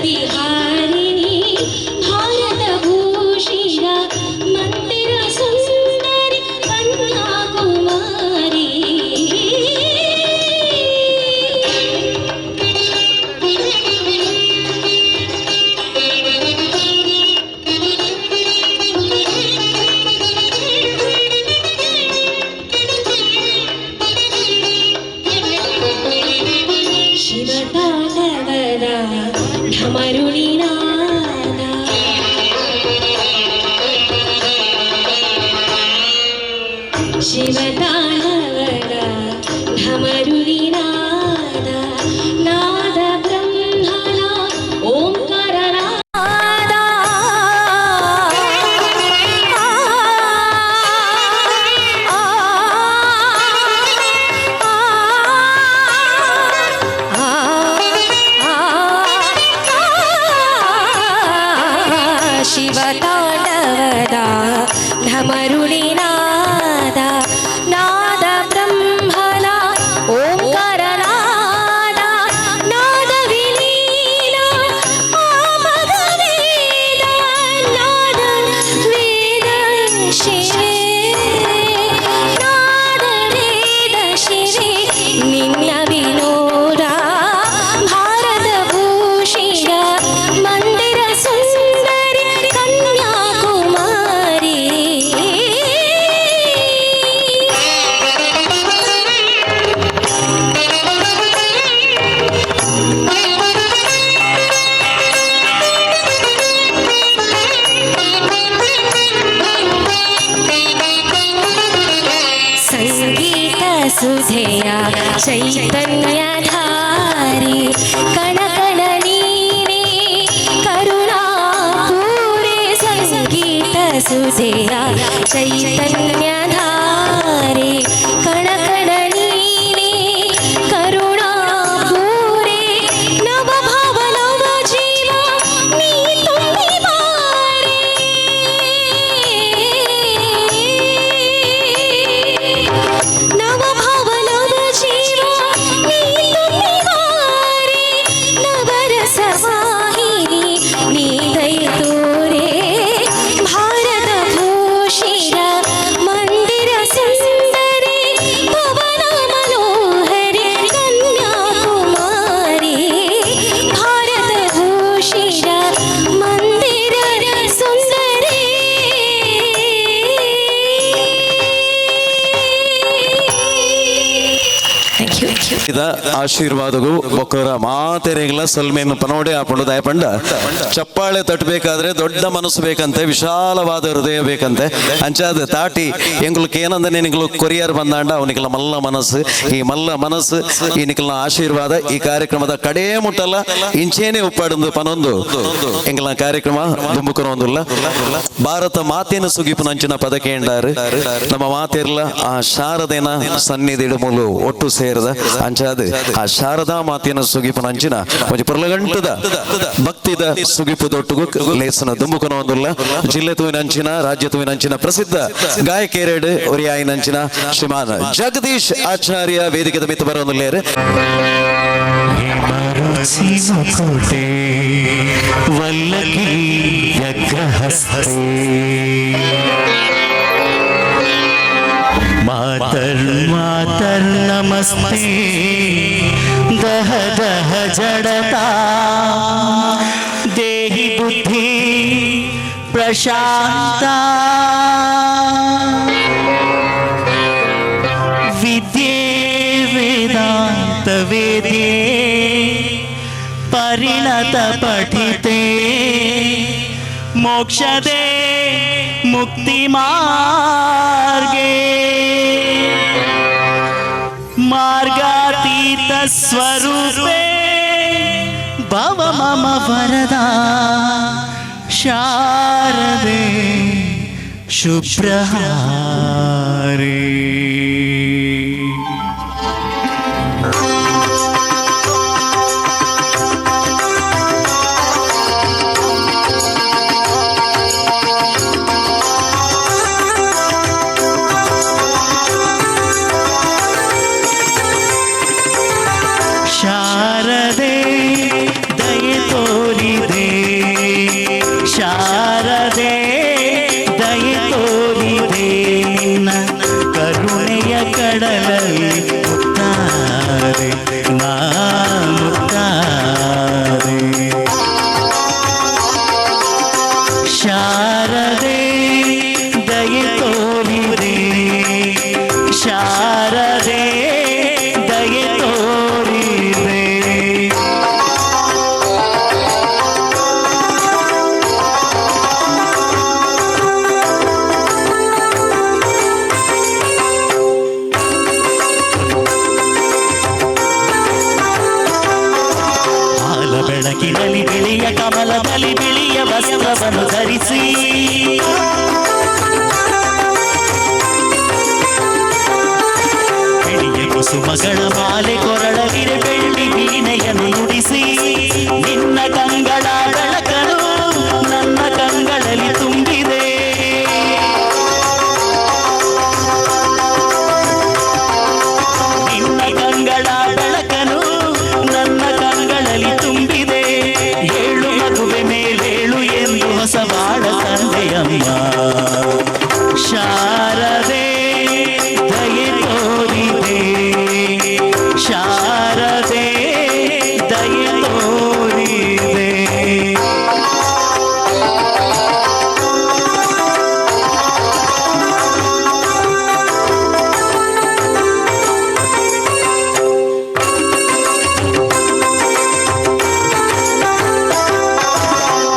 ವಿಹಾರಿಣಿ ಭಾರತ ಭೂಷಿರ ಮಂದಿರ ಸುಂದರಿ ಕನ್ಯಾಕುಮಾರಿ ಶಿವತಾಂಡವದ ಢಮರುಣಿನಾದ ಶಿವತಾಂಡವದ ಢಮರುಣಿನಾದ ನಾದ ಬ್ರಹ್ಮನ ಓಂಕಾರ ನಾದ ಶಿವತಾಂಡವದ ಢಮರುಣಿನಾದ ನಾದ ಬ್ರಹ್ಮನ ಓಂಕಾರ ನಾದ ನಾದ ವಿಲೀನ ಆಪದ ವೇದ ನಾದ ವೇದ ಶಿವೆ ನಾದ ವೇದ ಶಿವೆ ನಿನ್ನ ವಿನೋದ ಭಾರತ ಭೂಷಿರ ಮಂದಿರ ಸುಂದರಿ ಕನ್ಯಾಕುಮಾರಿ ಸಂಗೀತ ಸುಧೆಯ ಚೈತನ್ಯಧಾರಿ ಕಣಕಣ ನೀನೇ ಕರುಣಾಪೂರೆ ಸಂಗೀತ ಸುಧೆಯ ಚೈತನ್ಯಧಾರಿ ಕಣಕಣ ನೀನೇ ಕರುಣಾಪೂರೆ ನವಭಾವ ನವ ಜೀವ ನೀ ತುಂಬಿ ಬಾರೆ ನವಭಾವ ನವ ಜೀವ ನೀ ತುಂಬಿ ಬಾರೆ ನವರಸ ವಾಹಿನಿ ನೀ ದಯ ತೋರೆ ಭಾರತ ಭೂಷಿರ ಮಂದಿರ ಸುಂದರಿ ಪವನ ಮನೋಹರಿ ಕನ್ಯಾಕುಮಾರಿ ಭಾರತ ಭೂಷಿರ ಮಂದಿರ ಸುಂದರಿ ಥ್ಯಾಂಕ್ ಯು ಇದ ಆಶೀರ್ವಾದಗೂ ಒಕ್ಕರ ಮಾತೆರೆಗಳ ಸಲ್ಮೇನು ಪನೋಡೆ ಹಾಕೊಂಡು ದಯಪಂಡ ಚಪ್ಪಾಳೆ ತಟ್ಟಬೇಕಾದ್ರೆ ದೊಡ್ಡ ಮನಸ್ಸು ಬೇಕಂತೆ, ವಿಶಾಲವಾದ ಹೃದಯ ಬೇಕಂತೆ. ಅಂಚಾದ ತಾಟಿ ಎಂಗ್ಲಕ್ಕೆ ಏನಂದ ನಿನಗಳು ಕೊರಿಯರ್ ಬಂದಾಂಡ ಅವನಿಗೆಲ್ಲ ಮಲ್ಲ ಮನಸ್ಸು, ಈ ಮಲ್ಲ ಮನಸ್ಸು ಈ ನಿಕಲ್ನ ಆಶೀರ್ವಾದ ಈ ಕಾರ್ಯಕ್ರಮದ ಕಡೇ ಮುಟ್ಟಲ್ಲ ಇಂಚೇನೆ ಉಪ್ಪಾಡೊಂದು ಪನೊಂದು ಎಂಗ್ಲ ಕಾರ್ಯಕ್ರಮ ದುಂಬುಕೊನೊಂದುಲ್ಲ ಭಾರತ ಮಾತೇನ ಸುಗಿಪು ನಂಚಿನ ಪದಕ್ಕೆ ಎಂಡಾರು ನಮ್ಮ ಮಾತೆರ್ಲ ಆ ಶಾರದೇನ ಸನ್ನಿಧಿ ಮೂಲು ಒಟ್ಟು ಸೇರದ ಅಂಚಾದ ಆ ಶಾರದಾ ಮಾತಿನ ಸುಗಿಪು ನಂಚಿನ ಒಂದು ಪುರಲಗಂಟದ ಭಕ್ತಿದ ಸುಗಿಪು ದೊಟ್ಟುಗು ಲೇಸನ ದುಂಬುಕೊನೊಂದುಲ್ಲ ಜಿಲ್ಲೆ ತೂವಿನಂಚಿನ ರಾಜ್ಯ ತೂವಿನಂಚಿನ ಪ್ರಸಿದ್ಧ ಗಾಯಕೇರೆಡ್ ಒರಿಯಾಯಿನಂಚಿನ ಶ್ರೀಮಾನ್ ಜಗದೀಶ್ ಆಚಾರ್ಯ ವೇದಿಕೆದ ಮಿತ್ತ ಬರೋದಿಲ್ಲೇರು ಕೋಟೆ ವಲ್ಲಗಿ ವ್ಯಗ್ರಹಸ್ತೆ ಮಾತರ್ ಮಾತರ್ ನಮಸ್ತೆ ದಹ ದಹ ಜಡತಾ ದೇಹಿ ಬುದ್ಧಿ ಪ್ರಶಾಂತ ವಿದ್ಯೆ ವೇದಾಂತ ವೇದ್ಯೆ ಪರಿಣತ ಪಠಿತೆ ಮೋಕ್ಷದೆ ಮುಕ್ತಿ ಮಾರ್ಗೆ ಮಾರ್ಗಾತೀತ ಸ್ವರೂಪೇ ಭವ ಮಮ ವರದಾ ಶಾರದೆ ಶುಭ್ರಹಾರೇ. ಶಾರದೆ ದಯೆ ತೋರಿ ಮುಕ್ತಾರೆ ಶಾರದೆ ದಯೆ ತೋರಿದೆ ಶಾರದೆ ದಯೆ ತೋರಿದೆ ಹಾಲ ಬೆಳಕಿನಲ್ಲಿ ಬಿಳಿಯ ಕಮಲದಲ್ಲಿ ಬಿಳಿಯ ವಸ್ತ್ರವನ್ನು ಧರಿಸಿ ಬಿಳಿಯ ಕುಸುಮಗಳ ಮಾಲೆ ಕೊರಳಗಿರೆ ಬೆಳ್ಳಿ ವೀಣೆಯನ್ನು ನುಡಿಸಿ ನಿನ್ನ ಕಂಗಳ ಬೆಳಕನು ನನ್ನ ಕಂಗಳಲ್ಲಿ ತುಂಬಿದೆ ನಿನ್ನ ಕಂಗಳ ಬೆಳಕನು ನನ್ನ ಕಂಗಳಲ್ಲಿ ತುಂಬಿದೆ ಏಳು ಮಗುವೆ ಮೇಲೇಳು ಎಂದು ಹೊಸ ಬಾಳ ತಂದೆಯಮ್ಮ ಶಾರದೆ ದಯೆ ತೋರಿದೆ ಶಾರದೆ ದಯೆ ತೋರಿದೆ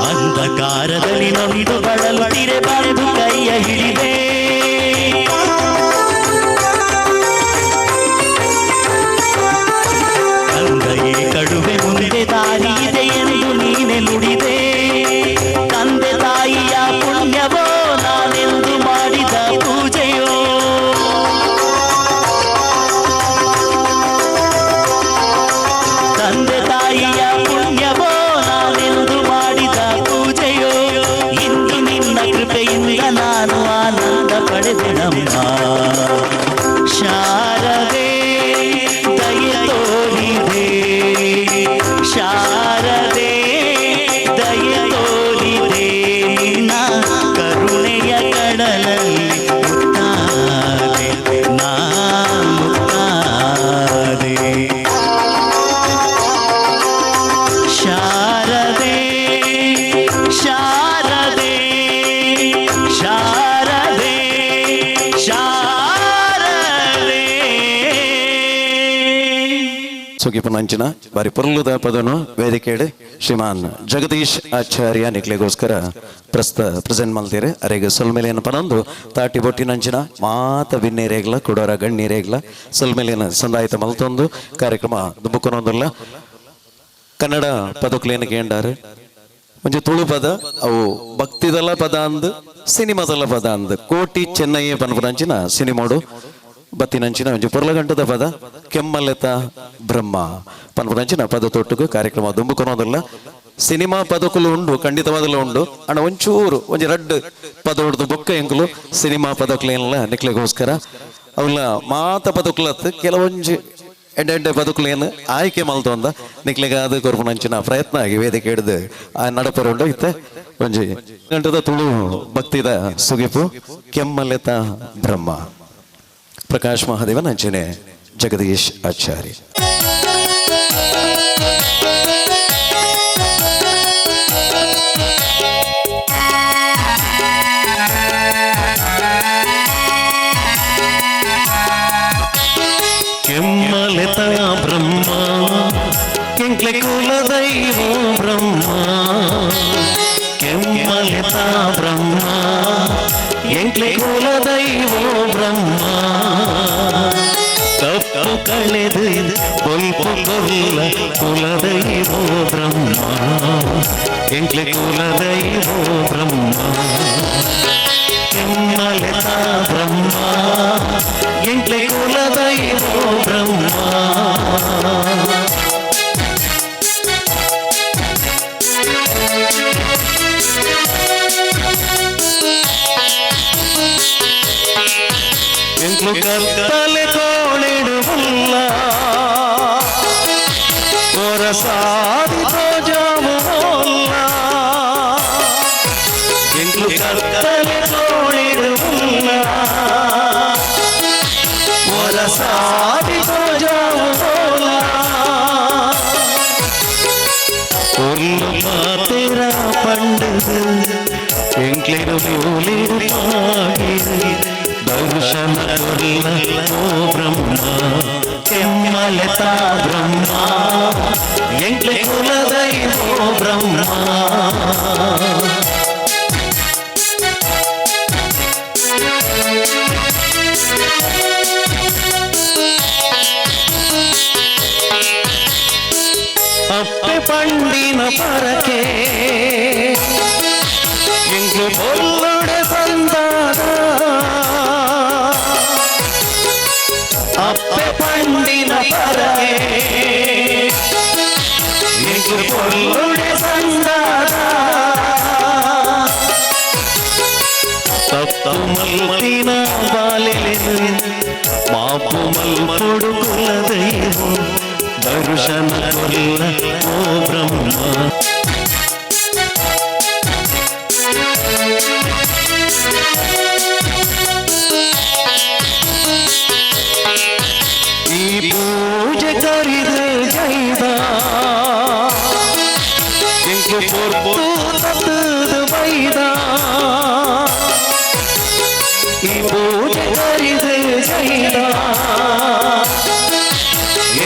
ಅಂಧಕಾರದಲ್ಲಿ ನೊಂದು ಬಳಲುತ್ತಿರೆ ಬಂದು ಕೈಯ ಹಿಡಿದೆ ತಂದೆಯೇ ಕಡುವೆ ಮುಂದೆ ದಾರಿ ಇದೆ ಎಂದು ನೀನೆ ನುಡಿದೆ ತಂದೆ ತಾಯಿಯ ಪುಣ್ಯವೋ ನಾನೆಂದು ಮಾಡಿದ ಪೂಜೆಯೋ ತಂದೆ ತಾಯಿಯ ಪುಣ್ಯವೋ ನಾನೆಂದು ಮಾಡಿದ ಪೂಜೆಯೋ ಇಂದು ನಿನ್ನ ಕೃಪೆಯಿಂದ ನಾನು ಆನಂದ ಪಡೆದೆನಮ್ಮ ಶಾರದೆ ದಯೆ ತೋರಿದೆ ಶಾರದೆ ದಯೆ ತೋರಿದೆ ನಿನ್ನ ಕರುಣೆಯ ಕಡಲಲ್ಲಿ ಮುಕ್ತಾರೆ ನಾ ಮುಕ್ತಾರೆ ಶಾರದೆ ಶಾರದೆ ಶಾರದೆ ಶಾರದೆ ಸುಗಿಪನಂಚಿನ ಬಾರಿ ಪೊರ್ಲುದ ಪದನು ವೇದಿಕೆಡೆ ಶ್ರೀಮಾನ್ ಜಗದೀಶ್ ಆಚಾರ್ಯ ನಿಕ್ಲೆಗೋಸ್ಕರ ಪ್ರೆಸೆಂಟ್ ಮಲ್ತೀರಿ ಅರೆಗೆ ಸೊಲ್ಮೇಲೇನ ಪನಂದು ತಾಟಿ ಬೊಟ್ಟಿನಂಚಿನ ಮಾತ ವಿನ್ನೇರೇಗ್ಲ ಕೊಡೋರ ಗಣ್ಣೀರೇಗ್ಲ ಸೊಲ್ಮೇಲೇನ ಸಂದಾಯಿತ ಮಲ್ತೊಂದು ಕಾರ್ಯಕ್ರಮ ದುಂಬುಕೊನೊಂದಲ್ಲ ಕನ್ನಡ ಪದಕ್ಲೇನ ಕೇಂಡಾರು ಒಂಜಿ ತುಳು ಪದ ಅವು ಭಕ್ತಿದಲ್ಲ ಪದ ಅಂದು ಸಿನಿಮಾದಲ್ಲ ಪದ ಅಂದು ಕೋಟಿ ಚೆನ್ನಯ್ಯ ಪನ್ಪುನಂಚಿನ ಸಿನಿಮಾಡು ಬತ್ತಿನಂಚಿನ ಒಂಜಿ ಪೊರ್ಲಗಂಟದ ಪದ ಕೆಮ್ಮಲೆತ ಬ್ರಹ್ಮ ಪನ್ಪುನಂಚಿನ ಪದ ತೊಟ್ಟುಗು ಕಾರ್ಯಕ್ರಮ ದುಂಬುಕೊನೋದಲ್ಲ ಸಿನಿಮಾ ಪದಕುಲು ಉಂಡು ಖಂಡಿತವಾದಲು ಉಂಡು ಅಣ್ಣ ಒಂಚೂರು ಒಂಜಿ ರಡ್ಡ್ ಪದ ಹೊಡೆದು ಬೊಕ್ಕ ಎಂಕುಲು ಸಿನಿಮಾ ಪದಕ್ಲೇನಲ್ಲ ನಿಕ್ಲೆಗೋಸ್ಕರ ಅವಲ್ಲ ಮಾತ ಪದಕುಲತ್ ಕೆಲವೊಂಜಿ ಎಡ್ಡೆ ಬದುಕುಲೇನು ಆಯ್ಕೆ ಮಲ್ತೊಂದ ನಿಕ್ಲೆಗಾದ ಕೊರ್ಪುನಂಚಿನ ಪ್ರಯತ್ನ ಆಗಿ ವೇದಿಕೆ ಹಿಡಿದು ಆ ನಡಪರುಂಡು ಇತ್ತೆ ಒಂಜಿ ಗಂಟದ ತುಳು ಭಕ್ತಿದ ಸುಗಿಪು ಕೆಮ್ಮಲೆತ ಬ್ರಹ್ಮ ಪ್ರಕಾಶ್ ಮಹಾದೇವ ನಂಚಿನೆ ಜಗದೀಶ್ ಆಚಾರ್ಯ ಕೆಮ್ಮಲೆತ ಬ್ರಹ್ಮ ಕೆಂಕ್ಲೆ ಕುಲ ದೈವ ಬ್ರಹ್ಮ ಕೆಮ್ಮಲೆತ ಬ್ರಹ್ಮ ಎಂಕ್ಲೆ ಕುಲ ದೈವ ಬ್ರಹ್ಮ ತಪ್ಪು ಕಳೆದು ಸ್ವಲ್ಪ ಕೊಲ್ಲ ಕುಲ ದೈವ ಬ್ರಹ್ಮ ಎಂಕ್ಲೆ ಕುಲ ದೈವ ಬ್ರಹ್ಮ ಕೆಮ್ಮಲೆತ ಬ್ರಹ್ಮ ಎಂಕ್ಲೆ ಕುಲ ದೈವ ಬ್ರಹ್ಮ ಎಂಕ್ಲು ಕತ್ತಲೆ ಕೋಣಿಡುವುಲ್ಲ ಹೊರಸಾದಿ ತೋಜಾವುಲ್ಲ ಎಂಕ್ಲು ಕತ್ತಲೆ ಕೋಣಿಡುವುಲ್ಲ ಹೊರಸಾದಿ ತೋಜಾವುಲ್ಲ ಮೂಲಿರುಪಾಗಿರಿ ದರ್ಶನ ಕೊಲ್ಲ ಓ ಬ್ರಹ್ಮ ಕೆಮ್ಮಲತಾ ಬ್ರಹ್ಮ ಎಂಕ್ಲೆ ಕುಲದೈವೋ ಬ್ರಹ್ಮ ಅಪ್ಪೆ ಪಂಡಿನ ಪರಕೆ ಎಂಗ್ಲು ಬೊಲ್ಲೊಡೆ ಸಂದಾದ ಅಪ್ಪೆ ಪಂಡಿನ ಪರಕೆ ಎಂಗ್ಲು ಬೊಲ್ಲೊಡೆ ಸಂದಾದ ತಪ್ಪು ಮಲ್ತಿನ ಬಾಲೆಲೆನು ಮಾಪು ಮಲ್ಪೊಡು ಕುಲದೈವೋ ದರ್ಶನ ಕೊಲ್ಲ ಓ ಬ್ರಹ್ಮ ಈ ಪೂಜೆ ಕರಿದ ಜೈದ ಎಂಕು ಪೊರ್ತದ ಬೈದ ಈ ಪೂಜೆ ಕರಿದ ಜೈದ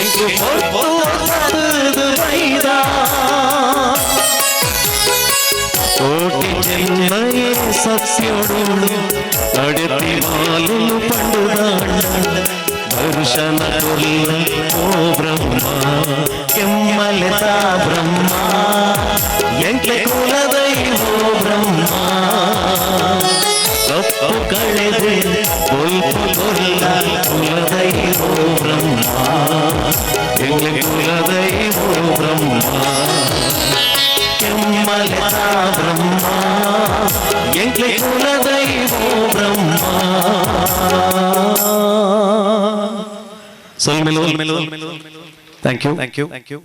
ಎಂಕು ಪೊರ್ತದ ಬೈದ ಕೋಟಿ ಚೆನ್ನೈ ಸತ್ಯೋಡು ನಡೆತಿ ಮಾಲು ಪಂಡುದಾಂಡ ದರ್ಶನ ಕೊಲ್ಲ ಓ ಬ್ರಹ್ಮ ಕೆಮ್ಮಲತಾ ಬ್ರಹ್ಮ ಎಂಕ್ಲೆ ಕುಲದೈವೋ ಬ್ರಹ್ಮ ತಪ್ಪು ಕಳೆದೆ ಕೊಲ್ಪು ಕೊಲ್ಲ ಕುಲದೈವೋ ಬ್ರಹ್ಮ ಎಂಕ್ಲೆ ಕುಲದೈವೋ ಬ್ರಹ್ಮ ಕೆಮ್ಮಲತಾ ಬ್ರಹ್ಮ ಎಂಕ್ಲೆ ಕುಲದೈವೋ ಬ್ರಹ್ಮ ಸಲ್ಮೆಲೋ ಥ್ಯಾಂಕ್ ಯು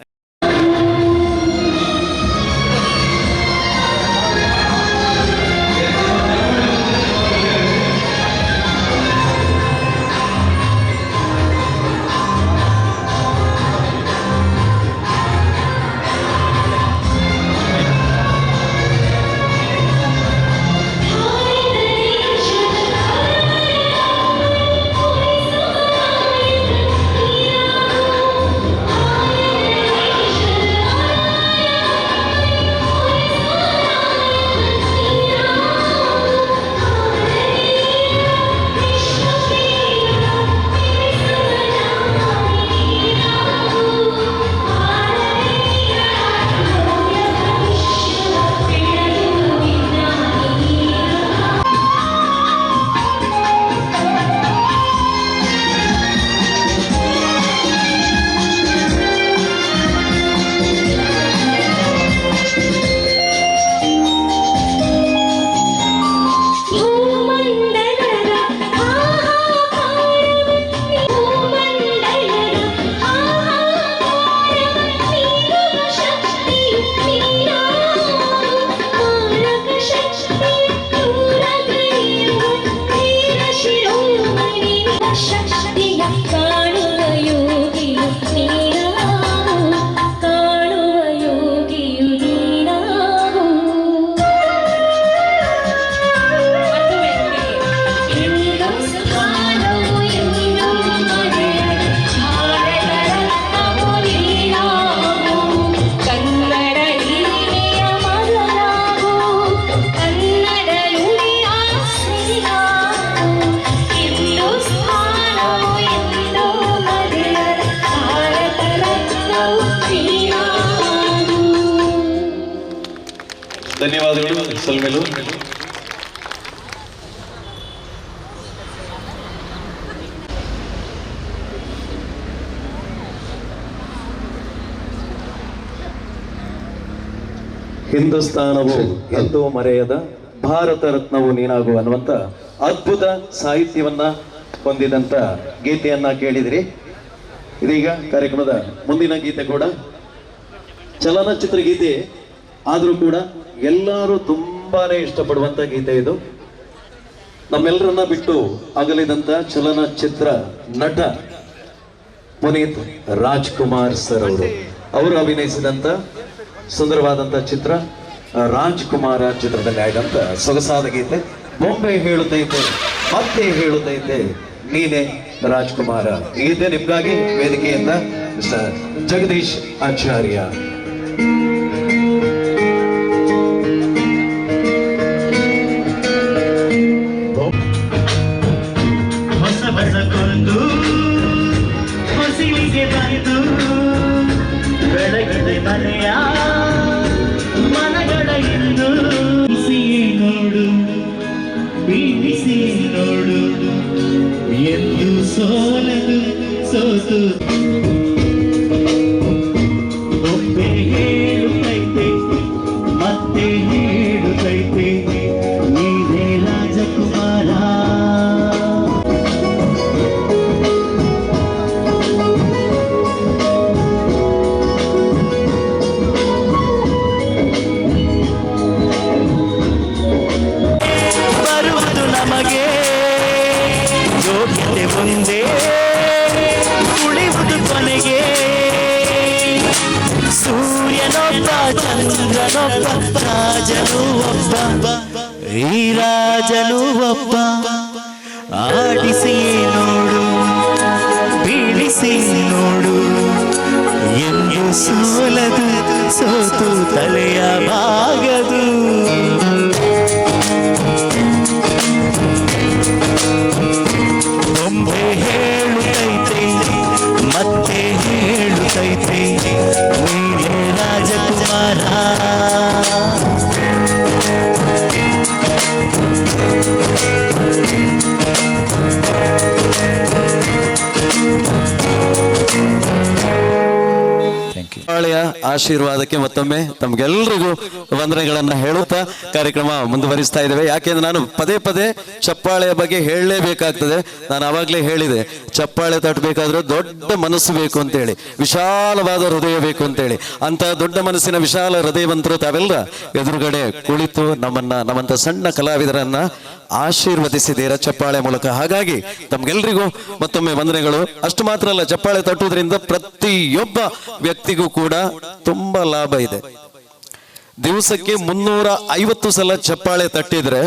ಧನ್ಯವಾದಗಳು ಸಲ್ಮೇಲು. ಹಿಂದೂಸ್ತಾನವು ಎಂದೂ ಮರೆಯದ ಭಾರತ ರತ್ನವು ನೀನಾಗು ಅನ್ನುವಂತ ಅದ್ಭುತ ಸಾಹಿತ್ಯವನ್ನ ಹೊಂದಿದಂತ ಗೀತೆಯನ್ನ ಕೇಳಿದಿರಿ. ಇದೀಗ ಕಾರ್ಯಕ್ರಮದ ಮುಂದಿನ ಗೀತೆ ಕೂಡ ಚಲನಚಿತ್ರ ಗೀತೆ ಆದರೂ ಕೂಡ ಎಲ್ಲರೂ ತುಂಬಾನೇ ಇಷ್ಟಪಡುವಂತ ಗೀತೆ ಇದು. ನಮ್ಮೆಲ್ಲರನ್ನ ಬಿಟ್ಟು ಅಗಲಿದಂತ ಚಲನಚಿತ್ರ ನಟ ಪುನೀತ್ ರಾಜ್ಕುಮಾರ್ ಸರ್ ಅವರು ಅಭಿನಯಿಸಿದಂತ ಸುಂದರವಾದಂತ ಚಿತ್ರ ರಾಜ್ಕುಮಾರ ಚಿತ್ರದಲ್ಲಿ ಆಯ್ದಂತ ಸೊಗಸಾದ ಗೀತೆ ಬೊಂಬೆ ಹೇಳುತ್ತೈತೆ ಮತ್ತೆ ಹೇಳುತ್ತೈತೆ ನೀನೆ ರಾಜ್ಕುಮಾರ. ಈ ಗೀತೆ ನಿಮ್ಗಾಗಿ ವೇದಿಕೆಯಿಂದ ಮಿಸ್ಟರ್ ಜಗದೀಶ್ ಆಚಾರ್ಯ. ಹೊಸ ಬಸಗೊಂದು ಹೊಸಿಲಿಗೆ ಬಂದು ಬೆಳಗಿದೆ ಮನೆಯ ಮನಗಳ ಇಂದು ನೋಡು ಬೀಳಿಸಿ ನೋಡು ಎಂದು ಸೋಲದು ಸೋತು ಒಬ್ಬೆ ಹೇಳುತ್ತೈತೆ ಮತ್ತೆ ಹೇಳುತ್ತೈತೆ ನೀನೇ ರಾಜಕುಮಾರ. ಬರುವುದು ನಮಗೆ ಯೋಗ್ಯತೆ ಒಂದೇ, ಉಳಿಯುವುದು ಕೊನೆಗೆ ಸೂರ್ಯನೊಬ್ಬ ಚಂದ್ರನೊಬ್ಬ ರಾಜನು ಒಬ್ಬ, ಈ ರಾಜನು ಒಬ್ಬ. ಆಡಿಸಿ ನೋಡು ಬೀಳಿಸಿ ನೋಡು ಎಂದು ಸೋಲದು ಸೋತು ತಲೆಯ ಬಾಗದು. ಬೊಂಬೆ ಹೇಳುತ್ತೈತೆ ಮತ್ತೆ ಹೇಳುತ್ತೈತೆ ನೀನೇ ರಾಜಕುಮಾರ. ಚಪ್ಪಾಳೆಯ ಆಶೀರ್ವಾದಕ್ಕೆ ಮತ್ತೊಮ್ಮೆ ತಮ್ಗೆಲ್ರಿಗೂ ವಂದನೆಗಳನ್ನ ಹೇಳುತ್ತಾ ಕಾರ್ಯಕ್ರಮ ಮುಂದುವರಿಸ್ತಾ ಇದ್ದೇವೆ. ಯಾಕೆಂದ್ರೆ ನಾನು ಪದೇ ಪದೇ ಚಪ್ಪಾಳೆಯ ಬಗ್ಗೆ ಹೇಳಲೇಬೇಕಾಗ್ತದೆ. ನಾನು ಆವಾಗಲೇ ಹೇಳಿದೆ, ಚಪ್ಪಾಳೆ ತಟ್ಟಬೇಕಾದ್ರೆ ದೊಡ್ಡ ಮನಸ್ಸು ಬೇಕು ಅಂತೇಳಿ, ವಿಶಾಲವಾದ ಹೃದಯ ಬೇಕು ಅಂತೇಳಿ. ಅಂತ ದೊಡ್ಡ ಮನಸ್ಸಿನ ವಿಶಾಲ ಹೃದಯವಂತರು ತಾವೆಲ್ಲ ಎದುರುಗಡೆ ಕುಳಿತು ನಮ್ಮಂತ ಸಣ್ಣ ಕಲಾವಿದರನ್ನ ಆಶೀರ್ವದಿಸಿದ್ದೀರ ಚಪ್ಪಾಳೆ ಮೂಲಕ. ಹಾಗಾಗಿ ತಮ್ಗೆಲ್ರಿಗೂ ಮತ್ತೊಮ್ಮೆ ವಂದನೆಗಳು. ಅಷ್ಟು ಮಾತ್ರ ಅಲ್ಲ, ಚಪ್ಪಾಳೆ ತಟ್ಟುವುದರಿಂದ ಪ್ರತಿಯೊಬ್ಬ ವ್ಯಕ್ತಿಗೂ ಕೂಡ ತುಂಬಾ ಲಾಭ ಇದೆ. ದಿವಸಕ್ಕೆ 350 ಸಲ ಚಪ್ಪಾಳೆ ತಟ್ಟಿದ್ರೆ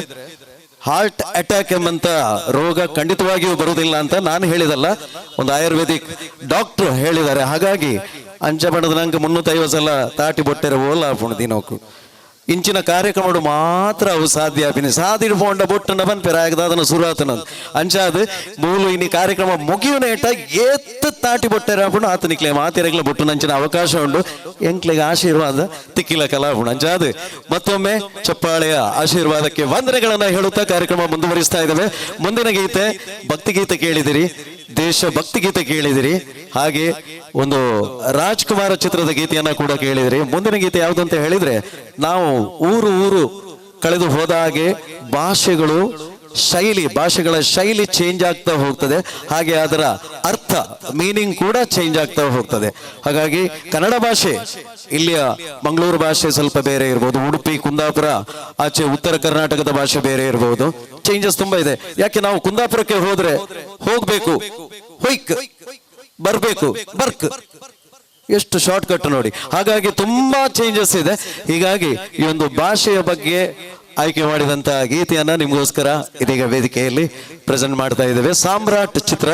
ಹಾರ್ಟ್ ಅಟ್ಯಾಕ್ ಎಂಬಂತ ರೋಗ ಖಂಡಿತವಾಗಿಯೂ ಬರುವುದಿಲ್ಲ ಅಂತ ನಾನು ಹೇಳಿದಲ್ಲ, ಒಂದು ಆಯುರ್ವೇದಿಕ್ ಡಾಕ್ಟರ್ ಹೇಳಿದ್ದಾರೆ. ಹಾಗಾಗಿ ಅಂಚ ಪಡೆದ ನಂಗೆ 350 ಸಲ ತಾಟಿ ಬೊಟ್ಟೆರ ಓಲ ದಿನಕ್ಕೂ ಇಂಚಿನ ಕಾರ್ಯಕ್ರಮ ಮಾತ್ರ ಅವು ಸಾಧ್ಯ ಆಪಿನಿ ಸಾದಿಡ್ ಪೋಂಡ ಬೊಟ್ಟನ ಬನ್ಪೆರ ಆಗದಾದನ ಸುರಾತನಂದು ಅಂಚಾದ ಮೂಲು ಇನಿ ಕಾರ್ಯಕ್ರಮ ಮುಗಿಯುನೇಟ ಏತ್ ತಾಟಿ ಬೊಟ್ಟೆರ ಆಪುಂಡು ಆತನಿಕ್ಲೆ ಮಾತೆರೆಗ್ಲ ಬೊಟ್ಟು ನಂಚಿನ ಅವಕಾಶ ಉಂಡು ಎಂಕ್ಲೆಗೆ ಆಶೀರ್ವಾದ ತಿಕ್ಕಿಲ ಕಲಾಪುಂಡು ಅಂಚಾದ ಮತ್ತೊಮ್ಮೆ ಚಪ್ಪಾಳೆಯ ಆಶೀರ್ವಾದಕ್ಕೆ ವಂದನೆಗಳನ್ನ ಹೇಳುತ್ತಾ ಕಾರ್ಯಕ್ರಮ ಮುಂದುವರಿಸ್ತಾ ಇದ್ದೇವೆ. ಮುಂದಿನ ಗೀತೆ ಭಕ್ತಿಗೀತೆ ಕೇಳಿದಿರಿ, ದೇಶಭಕ್ತಿ ಗೀತೆ ಕೇಳಿದಿರಿ, ಹಾಗೆ ಒಂದು ರಾಜ್ಕುಮಾರ ಚಿತ್ರದ ಗೀತೆಯನ್ನ ಕೂಡ ಕೇಳಿದಿರಿ. ಮುಂದಿನ ಗೀತೆ ಯಾವುದು ಅಂತ ಹೇಳಿದ್ರೆ, ನಾವು ಊರು ಕಳೆದು ಹೋದ ಹಾಗೆ ಭಾಷೆಗಳ ಶೈಲಿ ಚೇಂಜ್ ಆಗ್ತಾ ಹೋಗ್ತದೆ, ಹಾಗೆ ಅದರ ಅರ್ಥ ಮೀನಿಂಗ್ ಕೂಡ ಚೇಂಜ್ ಆಗ್ತಾ ಹೋಗ್ತದೆ. ಹಾಗಾಗಿ ಕನ್ನಡ ಭಾಷೆ ಇಲ್ಲಿಯ ಮಂಗಳೂರು ಭಾಷೆ ಸ್ವಲ್ಪ ಬೇರೆ ಇರ್ಬೋದು, ಉಡುಪಿ ಕುಂದಾಪುರ ಆಚೆ ಉತ್ತರ ಕರ್ನಾಟಕದ ಭಾಷೆ ಬೇರೆ ಇರ್ಬೋದು, ಚೇಂಜಸ್ ತುಂಬಾ ಇದೆ. ಯಾಕೆ ನಾವು ಕುಂದಾಪುರಕ್ಕೆ ಹೋದ್ರೆ ಹೋಗ್ಬೇಕು ಹೊಯ್ಕ್, ಬರ್ಬೇಕು ಬರ್ಕ್, ಎಷ್ಟು ಶಾರ್ಟ್ ಕಟ್ ನೋಡಿ. ಹಾಗಾಗಿ ತುಂಬಾ ಚೇಂಜಸ್ ಇದೆ. ಹೀಗಾಗಿ ಈ ಒಂದು ಭಾಷೆಯ ಬಗ್ಗೆ ಆಯ್ಕೆ ಮಾಡಿದಂತ ಗೀತೆಯನ್ನ ನಿಮಗೋಸ್ಕರ ಇದೀಗ ವೇದಿಕೆಯಲ್ಲಿ ಪ್ರೆಸೆಂಟ್ ಮಾಡ್ತಾ ಇದ್ದೇವೆ. ಸಾಮ್ರಾಟ್ ಚಿತ್ರ,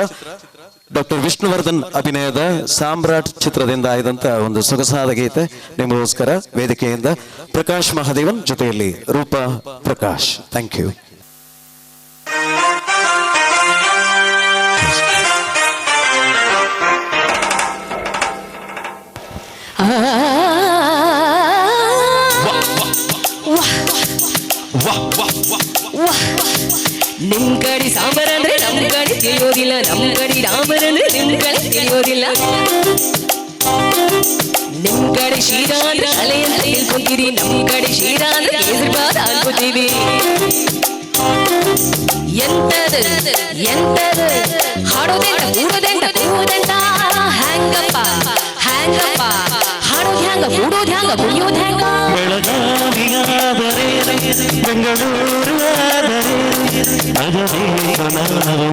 ಡಾಕ್ಟರ್ ವಿಷ್ಣುವರ್ಧನ್ ಅಭಿನಯದ ಸಾಮ್ರಾಟ್ ಚಿತ್ರದಿಂದ ಆಯ್ದಂತ ಒಂದು ಸೊಗಸಾದ ಗೀತೆ ನಿಮಗೋಸ್ಕರ ವೇದಿಕೆಯಿಂದ ಪ್ರಕಾಶ್ ಮಹಾದೇವನ್ ಜೊತೆಯಲ್ಲಿ ರೂಪಾ ಪ್ರಕಾಶ್. Thank you. ನಿಮ್ ಕಡೆ ಸಾಂಬಾರ್ ಅಂದ್ರೆ ನಮ್ ಕಡೆ ತಿಳಿಯೋದಿಲ್ಲ, ನಮ್ ಕಡೆ ರಾಮರಂದ್ರೆ ನಿಮ್ ಕಡೆ ತಿಳಿಯೋದಿಲ್ಲ. ನಿಮ್ ಕಡೆ ಶೀರಾ ಅಂದ್ರೆ ಅಲೆ ಅಂತ ತಿಳ್ಕೊಂತೀರಿ, ನಮ್ ಕಡೆ ಶೀರಾ ಅಂದ್ರೆ ಕೇಸರಿಬಾತ್ ಅನ್ಕೋತೀವಿ. ಎಂತದ ಹಾಡೋದೆಂತ ಕೂಡೋದೆಂತ ಕೂಡೋದೆಂತ ಹ್ಯಾಂಗಪ್ಪ ಹ್ಯಾಂಗಪ್ಪ ಹಾಡೋದ್ ಹ್ಯಾಂಗ ಕೂಡೋದ್ ಹ್ಯಾಂಗ ಕುಣಿಯೋದ್ ಹ್ಯಾಂಗ. ಬೆಳಗಾವಿಯಾದರೆ ಬೆಂಗಳೂರು ಆದರೆ ಅದಬೇಕು ನಾವು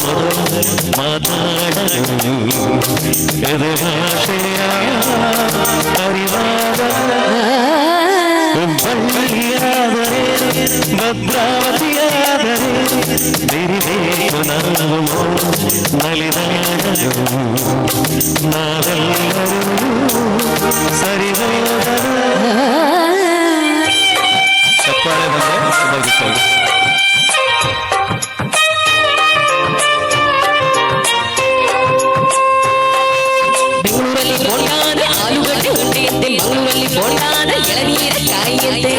ಮಾತಾಡಲು ಎದೆ ಭಾಷೆಯ ಪರಿವಾರ ಬಳ್ಳಿಯ ಭದ್ರಾವತಿಯಾದರೆ ಬಿರಿಬೇಕು ನಾವು ನಲಿದಾಡಲು ನಾವೆಲ್ಲರೂ ಸರಿದೋದಲು. ಚಪ್ಪಾಳೆ ಬಂದ್ರೆ ಸುಭಾಗಿಸ್ತಾರೆ. ಬೆಂಗಳೂರಲ್ಲಿ ಬೋಂಡಾನ ಆಲೂಗಡ್ಡೆ ಉಂಡೆಯಂತೆ, ಮಂಗಳೂರಲ್ಲಿ ಬೋಂಡಾನ ಎಳನೀರ ಕಾಯಿಯಂತೆ.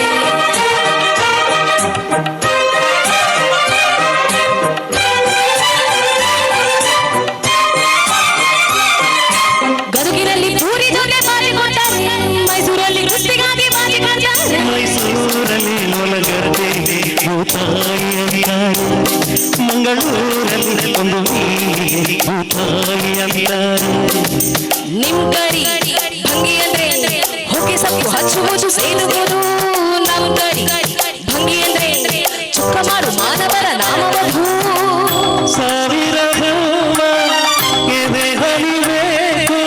ಗದುಗಿನಲ್ಲಿ ಪೂರಿ ದೊಡ್ಡ ಬಾರಿ ಕೊಟ್ಟಾರೆ, ಮೈಸೂರಲ್ಲಿ ಕುಸ್ತಿಗಾದಿ ಬಾರಿ ಕೊಟ್ಟಾರೆ. ಮೈಸೂರಲ್ಲಿ ಒಳಗಡೆ ಭೂತಾಯಿ ಅಂತಾರೆ, ಮಂಗಳೂರಲ್ಲಿ ಒಂದು ಭೂತಾಯಿ ಅಂತಾರೆ. ನಿಮ್ ಕಡಿ ಭಂಗಿ ಅಂದ್ರೆ ಹೊಗೆ ಸೊಪ್ಪು ಹಚ್ಚುವುದು ಸೇರುವುದು. ನಮ್ ಕಡಿ ಭಂಗಿ ಅಂದ್ರೆ ಚುಕ್ಕ ಮಾಡು ಮಾನವರ ನಾಮವಧು. ಸಾವಿರ ಹೂವ ಎದೆ ಹರಿಬೇಕು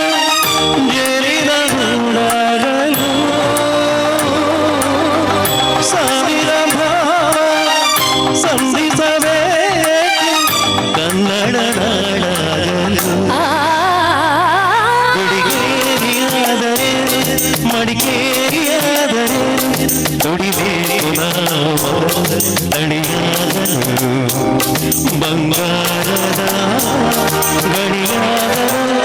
ಜರಿದ ಹೂಡಾಡಲು, ಸಾವಿರ ಭಾವ ಸಂಧಿಸಬೇಕು ಕನ್ನಡ ನಾಡಲು. ಗುಡಿಗೇರಿಯಾದರೆ ಮಡಿಕೇರಿಯಾದರೆ ದುಡಿಬೇಕು ನಾವು ಅಡಿಯಾಗಲು, ಬಂಗಾರದ ಗಡಿಯಾಗಲು.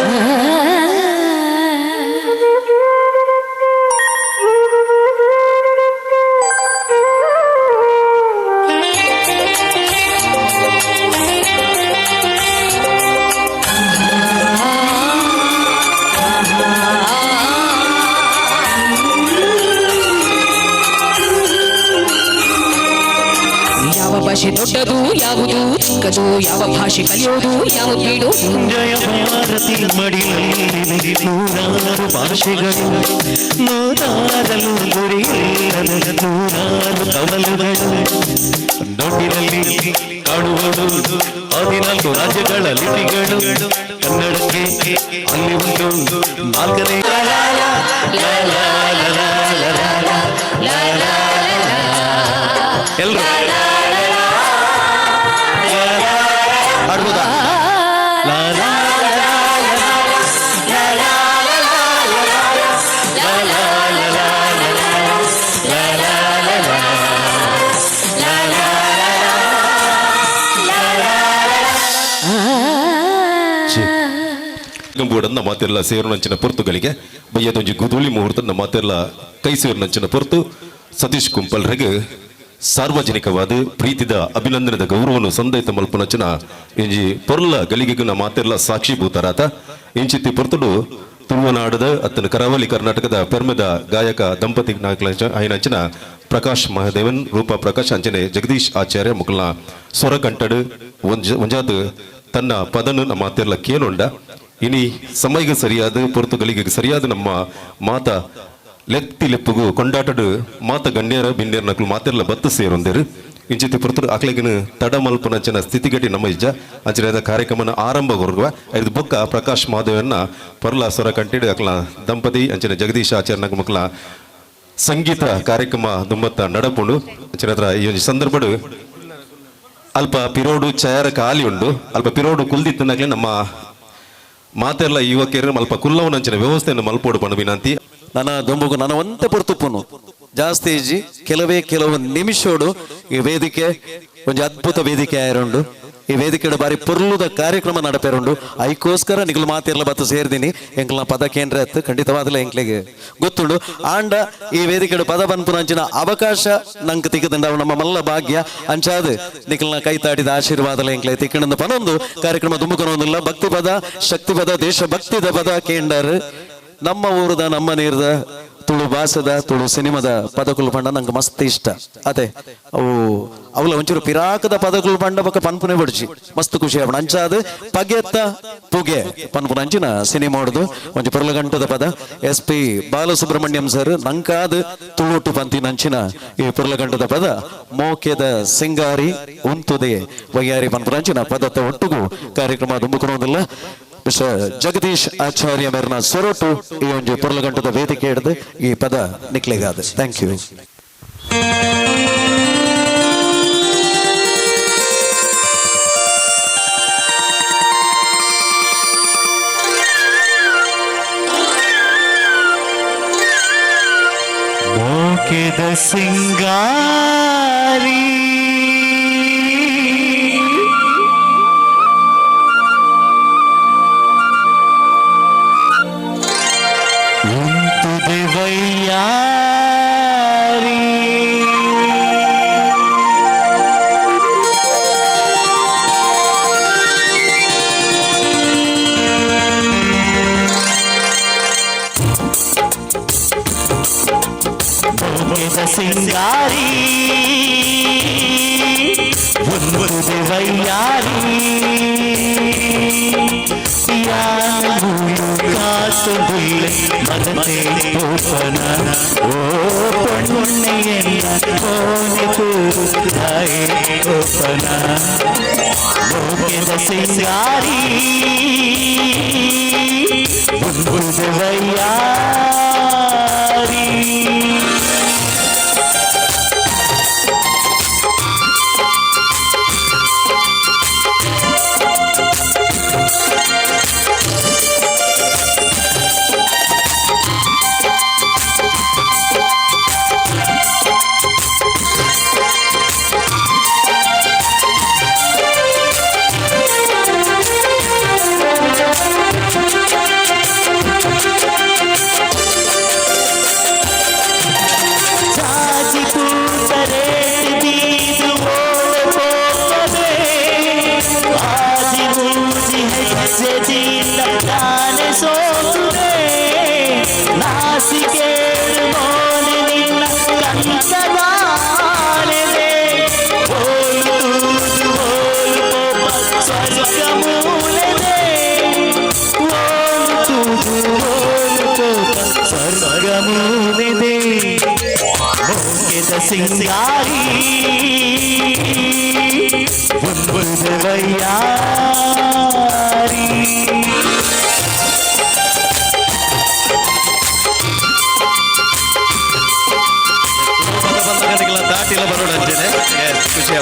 ಯಾವ ಭಾಷೆ ದೊಡ್ಡದು ಯಾವುದು ಚಿಕ್ಕದು, ಯಾವ ಭಾಷೆ ಕಲಿಯೋದು ಯಾವುದು ಬಿಡೋದು. ಜಯ ಭಾರತಿ ಮಡಿಲಲ್ಲಿ ನೂರಾರು ಭಾಷೆಗಳು, ನೂರಾರಲು ಗುರಿಯಿಲ್ಲದ ನೂರಾರು ಕವಲುಗಳು. ನೋಟಿನಲ್ಲಿ ಕಾಣುವುದು 14 ರಾಜ್ಯಗಳ ಲಿಪಿಗಳು, ಕನ್ನಡಕ್ಕೆ ಅಲ್ಲಿ ಒಂದು 4ನೇ. ಎಲ್ಲರೂ ಆಡ್ಬೋದಾ? ಗಂಬೂಡನ್ನ ಮಾತೆಲ್ಲ ಸೇರುನಂಚಿನ ಪೊರ್ತುಗಳಿಗೆ ಬಯ್ಯದೊಂಜಿ ಗುದುಳಿ ಮುಹೂರ್ತನ ಮಾತೆಲ್ಲ ಕೈ ಸೇರುನಂಚಿನ ಪೊರ್ತು ಸತೀಶ್ ಕುಂಪಲ್ರಿಗೆ ಸಾರ್ವಜನಿಕವಾದ ಪ್ರೀತಿದ ಅಭಿನಂದನದ ಗೌರವವನ್ನು ಸಂದೈತ ಮಲ್ಪನಂಚಿನ ಇಂಜಿ ಪೊರ್ಲ ಗಲಿಗೆಗುನ ಮಾತೆಲ್ಲ ಸಾಕ್ಷಿಭೂತರಾತ ಇಂಚಿತ್ತಿ ಪೊರ್ತುಡು ತುಳುವನಾಡದ ಅತ್ತನ ಕರಾವಳಿ ಕರ್ನಾಟಕದ ಪೆರ್ಮೆದ ಗಾಯಕ ದಂಪತಿ ಐನಂಚಿನ ಪ್ರಕಾಶ್ ಮಹಾದೇವನ್ ರೂಪಾ ಪ್ರಕಾಶ್ ಅಂಚನೆ ಜಗದೀಶ್ ಆಚಾರ್ಯ ಮುಕಲ್ನ ಸ್ವರ ಕಂಟಡು ಒಂಜಾದು ತನ್ನ ಪದನು ನಮ್ಮ ಮಾತೆಲ್ಲ ಕೇಳೊಂಡ ಇನಿ ಸಮಯಗೆ ಸರಿಯಾದ ಪೊರ್ತುಗಳಿಗೆ ಸರಿಯಾದ ನಮ್ಮ ಮಾತ ಲೆತ್ತಿ ಲೆಪ್ಪುಗು ಕೊಂಡಾಟಡು ಮಾತ ಗಣ್ಯರ ಬಿನ್ನೇರ ನಕಲು ಮಾತೆಲ್ಲ ಬತ್ತು ಸೇರೊಂದೇರು ಇಂಚಿತಿ ಪುರ್ತರು ಆಕ್ಲೆಗಿನ ತಡ ಮಲ್ಪನಂಚಿನ ಸ್ಥಿತಿಗತಿ ನಮ್ಮ ಇಜ್ಜ ಅಂಚಿನ ಕಾರ್ಯಕ್ರಮನ ಆರಂಭಗೊರ್ಗುವ ಐದು ಬೊಕ್ಕ ಪ್ರಕಾಶ್ ಮಹಾದೇವನ್ನ ಪರ್ಲ ಸ್ವರ ಕಂಟಿಡು ಅಕ್ಲ ದಂಪತಿ ಅಂಚಿನ ಜಗದೀಶ್ ಆಚಾರ್ಯ ಮಕ್ಕಳ ಸಂಗೀತ ಕಾರ್ಯಕ್ರಮ ದುಮ್ಮತ್ತ ನಡಪುಂಡು ಅಂಚಿನ ಈ ಒಂದು ಸಂದರ್ಭಡು ಅಲ್ಪ ಪಿರೋಡು ಚಯರ ಖಾಲಿ ಉಂಡು ಅಲ್ಪ ಪಿರೋಡು ಕುಲ್ದಿತ್ತನಾಗ್ಲೇ ನಮ್ಮ ಮಾತೆಲ್ಲ ಯುವಕರು ಅಲ್ಪ ಕುಲ್ಲವನಂಚಿನ ವ್ಯವಸ್ಥೆಯನ್ನು ಮಲ್ಪೋಡು ಪಣ ವಿನಂತಿ. ನನ್ನ ದೊಂಬಗು ನನ್ನ ಒಂತೆ ಪೊರ್ತುಪ್ಪುನು ಜಾಸ್ತಿ ಇಜ್ಜಿ ಕೆಲವು ನಿಮಿಷೋಡು ಈ ವೇದಿಕೆ ಒಂದು ಅದ್ಭುತ ವೇದಿಕೆ ಆಯರುಂಡು. ಈ ವೇದಿಕೆ ಬಾರಿ ಪೊರ್ಲುದ ಕಾರ್ಯಕ್ರಮ ನಡಪೇರುಂಡು. ಐಕೋಸ್ಕರ ನಿಗಲು ಮಾತೆಲ್ಲ ಬತ್ತು ಸೇರ್ದಿನಿ ಎಂಕ್ಲ ಪದ ಕೇಂದ್ರ ಎತ್ತು ಖಂಡಿತವಾದಲ್ಲ ಎಂಕ್ಲೆಗೆ ಗೊತ್ತುಂಡು ಆಂಡ ಈ ವೇದಿಕೆ ಪದ ಪನ್ಪುನಂಚಿನ ಅವಕಾಶ ನಂಗೆ ತಿಕ್ಕದಂಡ ನಮ್ಮ ಮಲ್ಲ ಭಾಗ್ಯ ಅಂಚಾದ ನಿಖಲ್ನ ಕೈ ತಾಡಿದ ಆಶೀರ್ವಾದಲ ಎಂಕ್ಲೆ ತಿಕ್ಕಣದ ಪನೊಂದು ಕಾರ್ಯಕ್ರಮ ದುಮ್ಮುಕನೊಂದಿಲ್ಲ ಭಕ್ತಿ ಪದ ಶಕ್ತಿ ಪದ ದೇಶ ಭಕ್ತಿದ ಪದ ಕೇಂಡರ್ ನಮ್ಮ ಊರದ ನಮ್ಮ ನೀರ್ದ ತುಳು ಭಾಷದ ತುಳು ಸಿನಿಮಾದ ಪದಕುಲು ಪಂಡ ನಂಗೆ ಮಸ್ತ್ ಇಷ್ಟ. ಅದೇ ಅವಳ ಒಂಚೂರು ಪಿರಾಕದ ಪದಕುಲು ಪಂಡ ಬಕ್ಕ ಪನ್ಪುನೆ ಬಡ್ಚಿ ಮಸ್ತ್ ಖುಷಿ ಆಪಣ ಅಂಚಾದ ಪಗೆತ್ತ ಪುಗೆ ಪನ್ಪುನ ಅಂಚಿನ ಸಿನಿಮಾ ಹೊಡೆದು ಒಂಚು ಪುರ್ಲಗಂಟದ ಪದ SP ಬಾಲಸುಬ್ರಹ್ಮಣ್ಯಂ ಸರ್ ನಂಕಾದ ತುಳುಟು ಪಂತಿ ನಂಚಿನ ಈ ಪುರ್ಲಗಂಟದ ಪದ ಮೋಕೆದ ಸಿಂಗಾರಿ ಉಂತುದೆ ವಯ್ಯಾರಿ ಪನ್ಪುನ ಅಂಚಿನ ಪದತ್ತ ಒಟ್ಟುಗೂ ಕಾರ್ಯಕ್ರಮ ದುಂಬುಕೊಳೋದಿಲ್ಲ. ಮಿಸ್ಟರ್ ಜಗದೀಶ್ ಆಚಾರ್ಯ ಮೇರ್ನ ಸೊರಟು ಈ ಒಂದು ಪುರ್ಲಗಂಟದ ವೇದಿಕೆ ಹಿಡಿದು ಈ ಪದ ನಿಕ್ಲೆಗಾದ. Thank you. ಬೊಕ್ಕೆದ ಸಿಂಗಾರಿ ಎಂತುದೆ ವೈಯಾರಿ ಬೊಕ್ಕೆದ ಸಿಂಗಾರಿ ಎಂತುದೆ ವೈಯಾರಿ காசு புள்ளை மதத்தை போப்பன ஓ பொண்ணு என்ன போனி பூத்தாயே போப்பன போகிற சிங்காரி வையாரி ಸಿಂಗಾರಿ ವೈಯಾರಿ ದಾಟಿಲ್ಲ ಬರೋಣ ಅಂಜನೆ ಖುಷಿ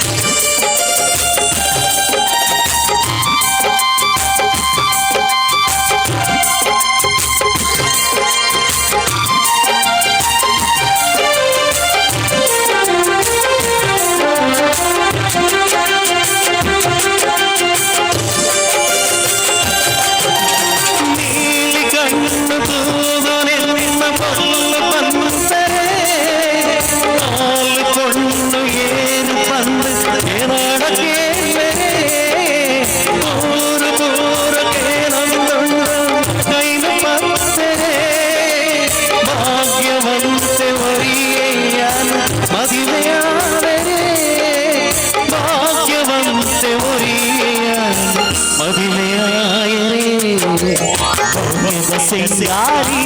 ಸಿಂಗಾರಿ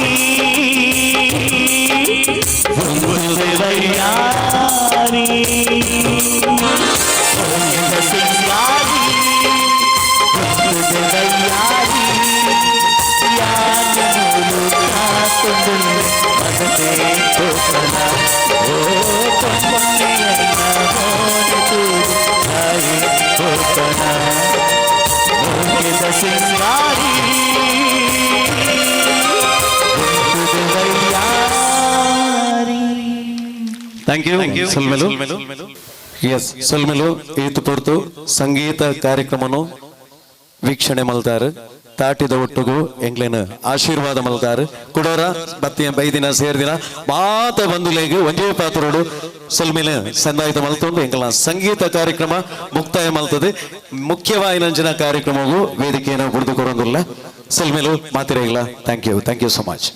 ವೈಯಾರಿ ಸಿಂಗಾರಿ ವೈಯಾರಿ ಯಾರು ಮದತೆ ತೋಪನ ಓ ಪೊನ್ನೆಯನ್ನ ಮೋನತು ತಾಯಿ ತೋಪನ ಸಿಂಗಾರಿ ಥ್ಯಾಂಕ್ ಯು ಸಲ್ಮೆಲು ಎಸ್ ಸಲ್ಮೆಲು ಈತು ಪೊರ್ತು ಸಂಗೀತ ಕಾರ್ಯಕ್ರಮನು ವೀಕ್ಷಣೆ ಮಲ್ತಾರೆ ತಾಟಿದ ಒಟ್ಟುಗು ಎಂಗ್ಲೇನು ಆಶೀರ್ವಾದ ಮಲ್ತಾರೆ ಕುಡೋರ ಬತ್ತಿಯ ಬೈದಿನ ಸೇರ್ದಿನ ಮಾತ ಬಂದುಲೆಗೆ ಒಂಜೇ ಪಾತ್ರೋಡು ಸಲ್ಮೆಲೆ ಸಂದಾಯಿತ ಮಲ್ತೊಂಡು ಎಂಕಲ ಸಂಗೀತ ಕಾರ್ಯಕ್ರಮ ಮುಕ್ತಾಯ ಮಲ್ತದೆ ಮುಖ್ಯವಾಯಿನಂಚಿನ ಕಾರ್ಯಕ್ರಮವು ವೇದಿಕೆಯನ್ನು ಕುಡಿದುಕೊಡೋದಿಲ್ಲ ಸಲ್ಮೆಲು ಮಾತಿರಗಿಲ್ಲ ಥ್ಯಾಂಕ್ ಯು ಸೊ ಮಚ್.